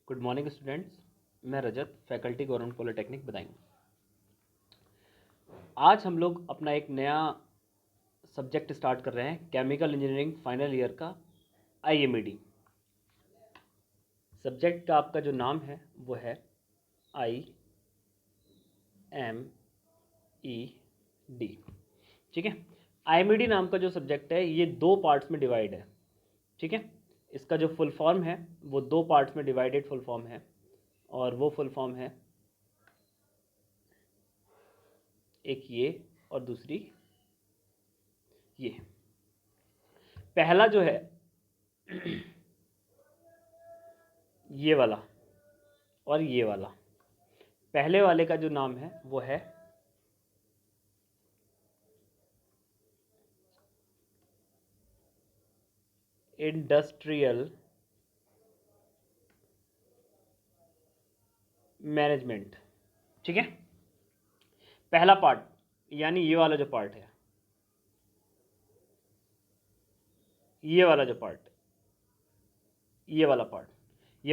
Good morning students, मैं रजत, faculty government polytechnic Badaun. आज हम लोग अपना एक नया सब्जेक्ट स्टार्ट कर रहे हैं, केमिकल इंजीनियरिंग फाइनल ईयर का IMED। सब्जेक्ट का आपका जो नाम है वो है IMED। ठीक है, IMED नाम का जो सब्जेक्ट है ये दो पार्ट्स में डिवाइड है। ठीक है, इसका जो फुल फॉर्म है वो दो पार्ट्स में डिवाइडेड फुल फॉर्म है, और वो फुल फॉर्म है एक ये और दूसरी ये। पहला जो है ये वाला और ये वाला, पहले वाले का जो नाम है वो है इंडस्ट्रियल मैनेजमेंट। ठीक है, पहला पार्ट यानी ये वाला जो पार्ट है, ये वाला जो पार्ट, ये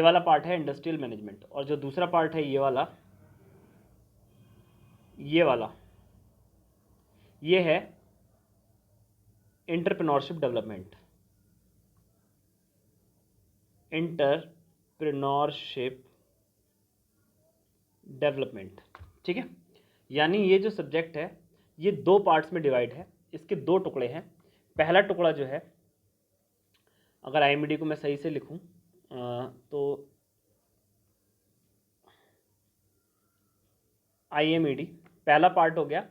वाला पार्ट है इंडस्ट्रियल मैनेजमेंट, और जो दूसरा पार्ट है ये वाला ये है एंटरप्रेन्योरशिप डेवलपमेंट। ठीक है, यानी ये जो सब्जेक्ट है ये दो पार्ट्स में डिवाइड है, इसके दो टुकड़े हैं। पहला टुकड़ा जो है, अगर IMED को मैं सही से लिखूं तो IMED पहला पार्ट हो गया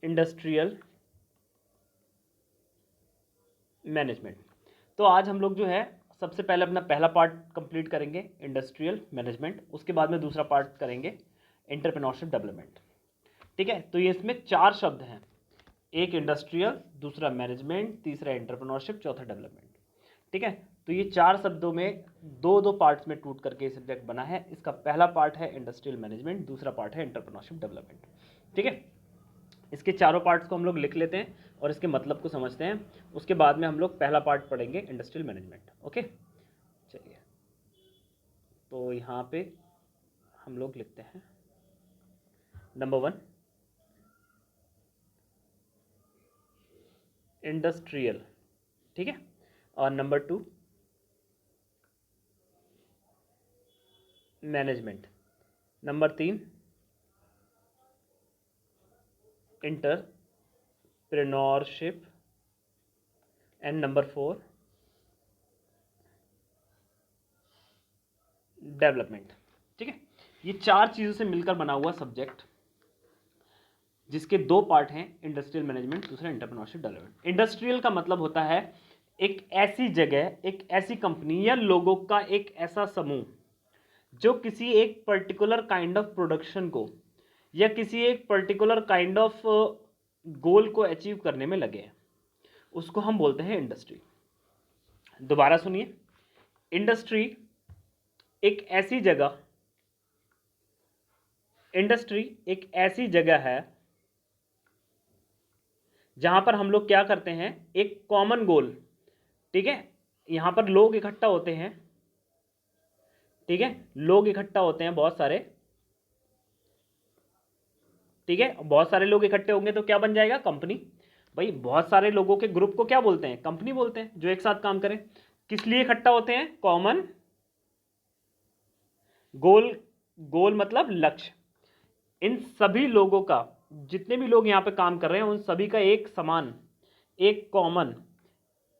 इंडस्ट्रियल मैनेजमेंट। तो आज हम लोग जो है सबसे पहले अपना पहला पार्ट कंप्लीट करेंगे इंडस्ट्रियल मैनेजमेंट, उसके बाद में दूसरा पार्ट करेंगे एंटरप्रेन्योरशिप डेवलपमेंट। ठीक है, तो ये इसमें चार शब्द हैं, एक इंडस्ट्रियल, दूसरा मैनेजमेंट, तीसरा एंटरप्रेन्योरशिप, चौथा डेवलपमेंट। ठीक है, तो ये चार शब्दों में दो दो पार्ट्स में टूट करके सब्जेक्ट बना है। इसका पहला पार्ट है इंडस्ट्रियल मैनेजमेंट, दूसरा पार्ट है एंटरप्रेन्योरशिप डेवलपमेंट। ठीक है, इसके चारों पार्ट्स को हम लोग लिख लेते हैं और इसके मतलब को समझते हैं, उसके बाद में हम लोग पहला पार्ट पढ़ेंगे इंडस्ट्रियल मैनेजमेंट। ओके, चलिए, तो यहाँ पे हम लोग लिखते हैं नंबर 1 इंडस्ट्रियल। ठीक है, और number 2 management, number 3 entrepreneurship, and number 4 development. ठीक है, ये चार चीज़ों से मिलकर बना हुआ सब्जेक्ट, जिसके दो पार्ट हैं, इंडस्ट्रियल मैनेजमेंट, दूसरा एंटरप्रेन्योरशिप डेवलपमेंट। इंडस्ट्रियल का मतलब होता है एक ऐसी जगह, एक ऐसी कंपनी या लोगों का एक ऐसा समूह जो किसी एक पर्टिकुलर काइंड ऑफ प्रोडक्शन को या किसी एक पर्टिकुलर काइंड ऑफ गोल को अचीव करने में लगे हैं, उसको हम बोलते हैं इंडस्ट्री। दोबारा सुनिए, इंडस्ट्री एक ऐसी जगह है जहां पर हम लोग क्या करते हैं, एक कॉमन गोल। ठीक है, यहां पर लोग इकट्ठा होते हैं। ठीक है, लोग इकट्ठा होते हैं बहुत सारे। ठीक है, बहुत सारे लोग इकट्ठे होंगे तो क्या बन जाएगा, कंपनी। भाई बहुत सारे लोगों के ग्रुप को क्या बोलते हैं, कंपनी बोलते हैं, जो एक साथ काम करें। किस लिए इकट्ठा होते हैं, कॉमन गोल। गोल मतलब लक्ष्य। इन सभी लोगों का, जितने भी लोग यहां पे काम कर रहे हैं, उन सभी का एक समान, एक कॉमन,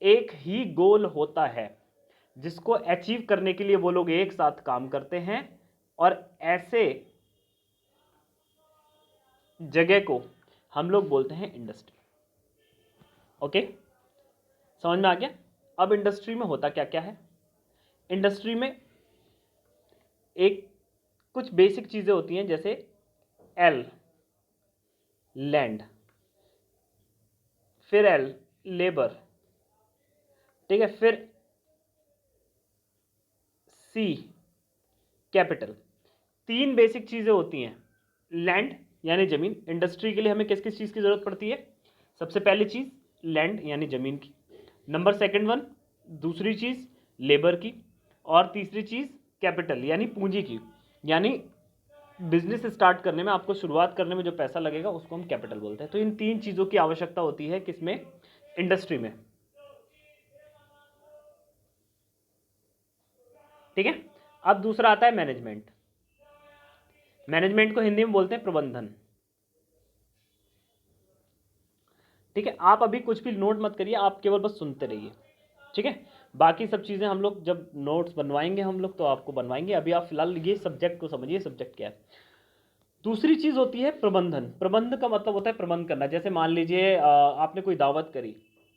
एक ही गोल होता है, जिसको अचीव करने के लिए वो लोग एक साथ काम करते हैं, और ऐसे जगह को हम लोग बोलते हैं इंडस्ट्री। ओके, समझ में आ गया। अब इंडस्ट्री में होता क्या क्या है, इंडस्ट्री में एक कुछ बेसिक चीजें होती हैं, जैसे L लैंड, फिर L लेबर, ठीक है, फिर C कैपिटल। तीन बेसिक चीजें होती हैं। लैंड यानी जमीन, इंडस्ट्री के लिए हमें किस किस चीज की जरूरत पड़ती है, सबसे पहली चीज लैंड यानी जमीन की, नंबर सेकंड वन दूसरी चीज लेबर की, और तीसरी चीज़ कैपिटल यानी पूंजी की, यानी बिजनेस स्टार्ट करने में, आपको शुरुआत करने में जो पैसा लगेगा उसको हम कैपिटल बोलते हैं। तो इन तीन चीज़ों की आवश्यकता होती है किसमें, इंडस्ट्री में। ठीक है। अब दूसरा आता है मैनेजमेंट। मैनेजमेंट को हिंदी में बोलते हैं प्रबंधन। ठीक है, आप अभी कुछ भी नोट मत करिए, आप केवल बस सुनते रहिए। ठीक है, बाकी सब चीज़ें हम लोग जब नोट्स बनवाएंगे हम लोग तो आपको बनवाएंगे, अभी आप फिलहाल ये सब्जेक्ट को समझिए, सब्जेक्ट क्या है। दूसरी चीज़ होती है प्रबंधन। प्रबंध का मतलब होता है प्रबंध करना। जैसे मान लीजिए आपने कोई दावत करी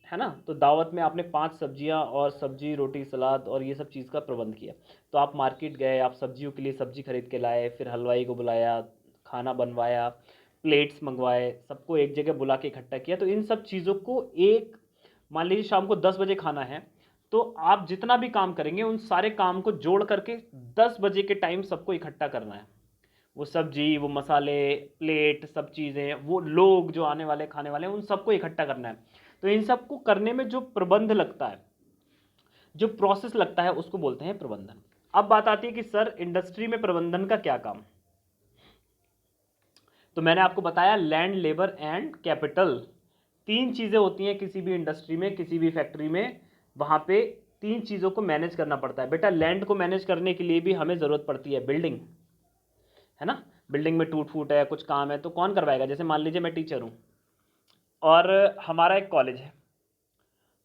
है ना, तो दावत में आपने 5 सब्जियां और सब्जी रोटी सलाद और ये सब चीज़ का प्रबंध किया। तो आप मार्केट गए, आप सब्जियों के लिए सब्जी खरीद के लाए, फिर हलवाई को बुलाया, खाना बनवाया, प्लेट्स मंगवाए, सबको एक जगह बुला के इकट्ठा किया। तो इन सब चीज़ों को एक, मान लीजिए शाम को 10 बजे खाना है, तो आप जितना भी काम करेंगे उन सारे काम को जोड़ करके 10 बजे के टाइम सबको इकट्ठा करना है। वो सब्जी, वो मसाले, प्लेट, सब चीज़ें, वो लोग जो आने वाले खाने वाले हैं उन सबको इकट्ठा करना है। तो इन सबको करने में जो प्रबंध लगता है, जो प्रोसेस लगता है, उसको बोलते हैं प्रबंधन। अब बात आती है कि सर इंडस्ट्री में प्रबंधन का क्या काम। तो मैंने आपको बताया लैंड, लेबर एंड कैपिटल, तीन चीज़ें होती हैं किसी भी इंडस्ट्री में, किसी भी फैक्ट्री में। वहाँ पे तीन चीज़ों को मैनेज करना पड़ता है। बेटा लैंड को मैनेज करने के लिए भी हमें ज़रूरत पड़ती है बिल्डिंग, है ना। बिल्डिंग में टूट फूट है, कुछ काम है, तो कौन करवाएगा। जैसे मान लीजिए मैं टीचर हूँ और हमारा एक कॉलेज है।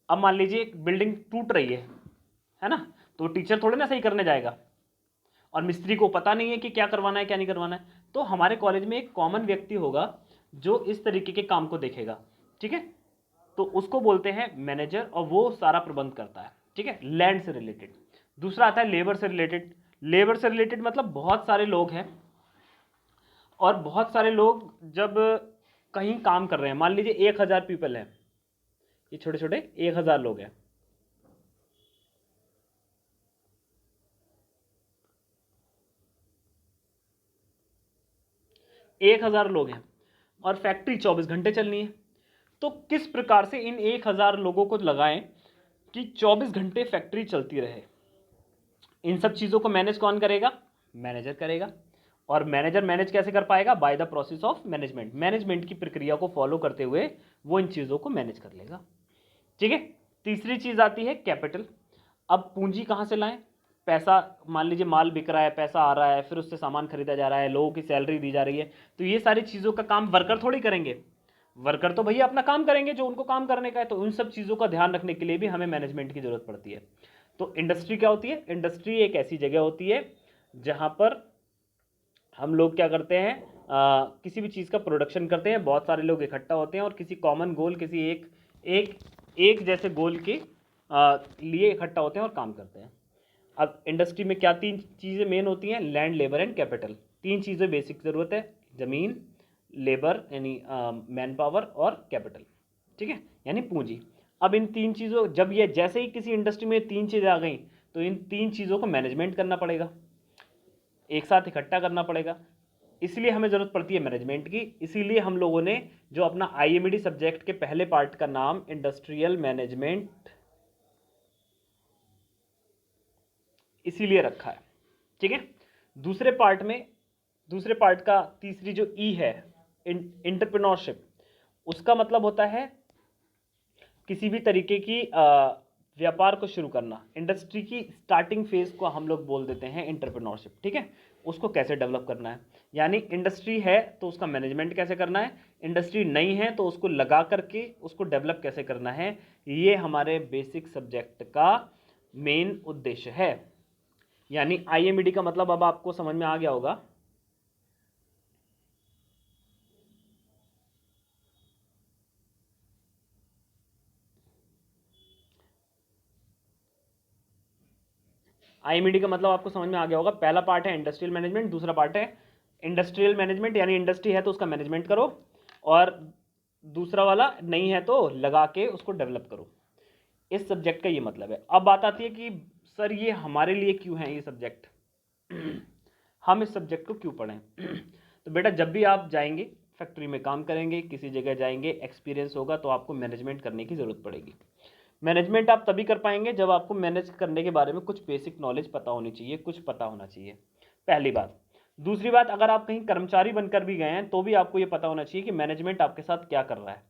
अब मान लीजिए एक बिल्डिंग टूट रही है ना, तो टीचर थोड़े ना सही करने जाएगा, और मिस्त्री को पता नहीं है कि क्या करवाना है क्या नहीं करवाना है। तो हमारे कॉलेज में एक कॉमन व्यक्ति होगा जो इस तरीके के काम को देखेगा। ठीक है, तो उसको बोलते हैं मैनेजर, और वो सारा प्रबंध करता है। ठीक है, लैंड से रिलेटेड। दूसरा आता है लेबर से रिलेटेड। लेबर से रिलेटेड मतलब बहुत सारे लोग हैं, और बहुत सारे लोग जब कहीं काम कर रहे हैं, मान लीजिए 1000 पीपल हैं, ये छोटे छोटे 1000 लोग हैं। 1000 लोग हैं और फैक्ट्री 24 घंटे चलनी है। तो किस प्रकार से इन 1000 लोगों को लगाएं कि 24 घंटे फैक्ट्री चलती रहे। इन सब चीज़ों को मैनेज कौन करेगा, मैनेजर करेगा। और मैनेजर मैनेज कैसे कर पाएगा, by the process of management. Management की प्रक्रिया को फॉलो करते हुए वो इन चीज़ों को मैनेज कर लेगा। ठीक है। तीसरी चीज़ आती है कैपिटल। अब पूंजी कहाँ से लाएं, पैसा, मान लीजिए माल बिक रहा है, पैसा आ रहा है, फिर उससे सामान खरीदा जा रहा है, लोगों की सैलरी दी जा रही है। तो ये सारी चीज़ों का काम वर्कर थोड़ी करेंगे, वर्कर तो भैया अपना काम करेंगे जो उनको काम करने का है। तो उन सब चीज़ों का ध्यान रखने के लिए भी हमें मैनेजमेंट की ज़रूरत पड़ती है। तो इंडस्ट्री क्या होती है, इंडस्ट्री एक ऐसी जगह होती है जहाँ पर हम लोग क्या करते हैं, किसी भी चीज़ का प्रोडक्शन करते हैं, बहुत सारे लोग इकट्ठा होते हैं और किसी कॉमन गोल, किसी एक एक एक जैसे गोल के लिए इकट्ठा होते हैं और काम करते हैं। अब इंडस्ट्री में क्या तीन चीज़ें मेन होती हैं, लैंड, लेबर एंड कैपिटल। तीन चीज़ें बेसिक ज़रूरत है, ज़मीन, लेबर यानी मैन पावर, और कैपिटल। ठीक है, यानी पूंजी। अब इन तीन चीज़ों, जब ये जैसे ही किसी इंडस्ट्री में तीन चीज़ें आ गई, तो इन तीन चीज़ों को मैनेजमेंट करना पड़ेगा, एक साथ इकट्ठा करना पड़ेगा। इसलिए हमें ज़रूरत पड़ती है मैनेजमेंट की। इसीलिए हम लोगों ने जो अपना आईएमडी सब्जेक्ट के पहले पार्ट का नाम इंडस्ट्रियल मैनेजमेंट इसीलिए रखा है। ठीक है, दूसरे पार्ट में, दूसरे पार्ट का तीसरी जो ई है, एंटरप्रेन्योरशिप, उसका मतलब होता है किसी भी तरीके की व्यापार को शुरू करना। इंडस्ट्री की स्टार्टिंग फेज को हम लोग बोल देते हैं एंटरप्रेन्योरशिप। ठीक है, उसको कैसे डेवलप करना है, यानी इंडस्ट्री है तो उसका मैनेजमेंट कैसे करना है, इंडस्ट्री नहीं है तो उसको लगा करके उसको डेवलप कैसे करना है, ये हमारे बेसिक सब्जेक्ट का मेन उद्देश्य है। यानी आईएमडी का मतलब अब आपको समझ में आ गया होगा। आईएमडी का मतलब आपको समझ में आ गया होगा। पहला पार्ट है इंडस्ट्रियल मैनेजमेंट, दूसरा पार्ट है इंडस्ट्रियल मैनेजमेंट यानी इंडस्ट्री है तो उसका मैनेजमेंट करो, और दूसरा वाला नहीं है तो लगा के उसको डेवलप करो। इस सब्जेक्ट का ये मतलब है। अब बात आती है कि सर ये हमारे लिए क्यों है ये सब्जेक्ट, हम इस सब्जेक्ट को क्यों पढ़ें। तो बेटा जब भी आप जाएंगे फैक्ट्री में काम करेंगे, किसी जगह जाएंगे, एक्सपीरियंस होगा तो आपको मैनेजमेंट करने की ज़रूरत पड़ेगी। मैनेजमेंट आप तभी कर पाएंगे जब आपको मैनेज करने के बारे में कुछ बेसिक नॉलेज पता होनी चाहिए, कुछ पता होना चाहिए, पहली बात। दूसरी बात, अगर आप कहीं कर्मचारी बनकर भी गए हैं तो भी आपको ये पता होना चाहिए कि मैनेजमेंट आपके साथ क्या कर रहा है,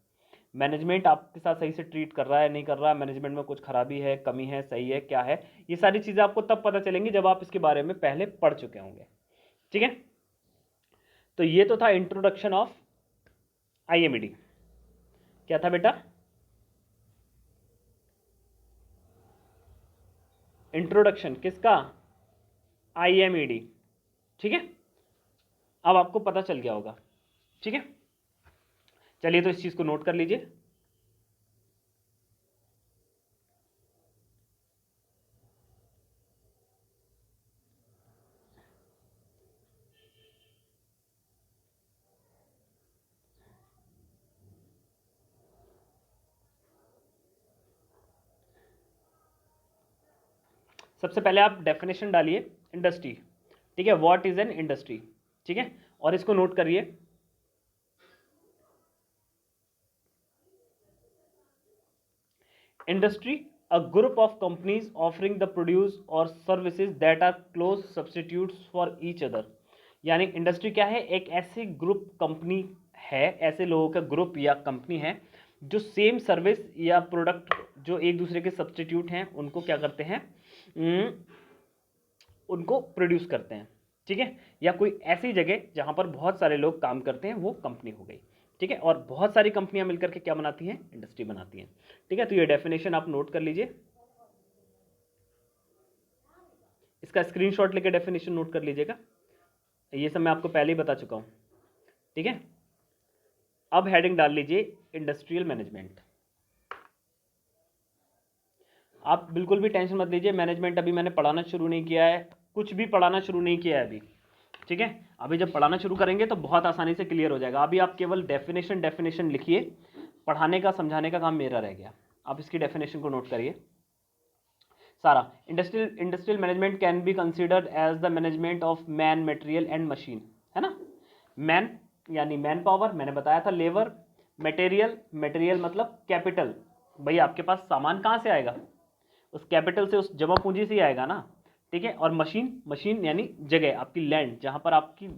मैनेजमेंट आपके साथ सही से ट्रीट कर रहा है नहीं कर रहा है, मैनेजमेंट में कुछ खराबी है, कमी है, सही है, क्या है। ये सारी चीज़ें आपको तब पता चलेंगी जब आप इसके बारे में पहले पढ़ चुके होंगे। ठीक है, तो ये तो था इंट्रोडक्शन ऑफ IMED। क्या था बेटा? इंट्रोडक्शन किसका? IMED। ठीक है, अब आपको पता चल गया होगा। ठीक है, चलिए तो इस चीज को नोट कर लीजिए। सबसे पहले आप डेफिनेशन डालिए इंडस्ट्री। ठीक है, व्हाट इज एन इंडस्ट्री। ठीक है, और इसको नोट करिए। Industry, a group of companies offering the produce or services that are close substitutes for each other। यानी इंडस्ट्री क्या है? एक ऐसी ग्रुप कंपनी है, ऐसे लोगों का ग्रुप या कंपनी है जो सेम सर्विस या प्रोडक्ट जो एक दूसरे के सब्सटीट्यूट हैं उनको क्या करते हैं, उनको प्रोड्यूस करते हैं। ठीक है, या कोई ऐसी जगह जहां पर बहुत सारे लोग काम करते हैं, वो कंपनी हो गई। ठीक है, और बहुत सारी कंपनियां मिलकर के क्या बनाती हैं? इंडस्ट्री बनाती हैं। ठीक है, तो ये डेफिनेशन आप नोट कर लीजिए, इसका स्क्रीनशॉट लेके डेफिनेशन नोट कर लीजिएगा। ये सब मैं आपको पहले ही बता चुका हूं। ठीक है, अब हेडिंग डाल लीजिए इंडस्ट्रियल मैनेजमेंट। आप बिल्कुल भी टेंशन मत लीजिए, मैनेजमेंट अभी मैंने पढ़ाना शुरू नहीं किया है, कुछ भी पढ़ाना शुरू नहीं किया है अभी। ठीक है, अभी जब पढ़ाना शुरू करेंगे तो बहुत आसानी से क्लियर हो जाएगा। अभी आप केवल डेफिनेशन लिखिए, पढ़ाने का समझाने का काम मेरा रह गया। आप इसकी डेफिनेशन को नोट करिए सारा। Industrial management can be considered as the management of man, material and machine, है ना। मैन यानी मैन पावर, मैंने बताया था लेबर। मटेरियल, मटेरियल मतलब कैपिटल, भाई आपके पास सामान कहाँ से आएगा? उस कैपिटल से, उस जमा पूंजी से ही आएगा ना। ठीक है, और मशीन, मशीन यानी जगह, आपकी लैंड जहाँ पर आपकी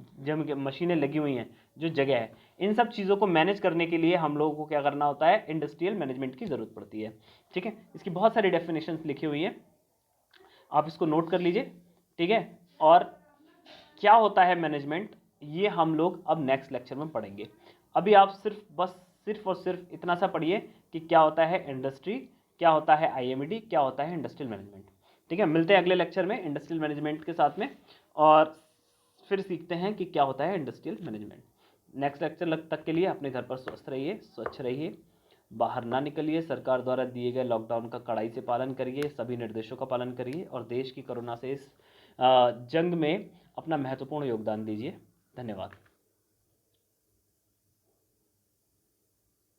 मशीनें लगी हुई हैं, जो जगह है। इन सब चीज़ों को मैनेज करने के लिए हम लोगों को क्या करना होता है? इंडस्ट्रियल मैनेजमेंट की ज़रूरत पड़ती है। ठीक है, इसकी बहुत सारी डेफिनेशंस लिखी हुई हैं, आप इसको नोट कर लीजिए। ठीक है, और क्या होता है मैनेजमेंट, ये हम लोग अब नेक्स्ट लेक्चर में पढ़ेंगे। अभी आप सिर्फ और सिर्फ इतना सा पढ़िए कि क्या होता है इंडस्ट्री, क्या होता है IMED, क्या होता है इंडस्ट्रियल मैनेजमेंट। ठीक है, मिलते हैं अगले लेक्चर में इंडस्ट्रियल मैनेजमेंट के साथ में, और फिर सीखते हैं कि क्या होता है इंडस्ट्रियल मैनेजमेंट। नेक्स्ट लेक्चर तक के लिए अपने घर पर स्वस्थ रहिए, स्वच्छ रहिए, बाहर ना निकलिए, सरकार द्वारा दिए गए लॉकडाउन का कड़ाई से पालन करिए, सभी निर्देशों का पालन करिए, और देश की कोरोना से इस जंग में अपना महत्वपूर्ण योगदान दीजिए। धन्यवाद।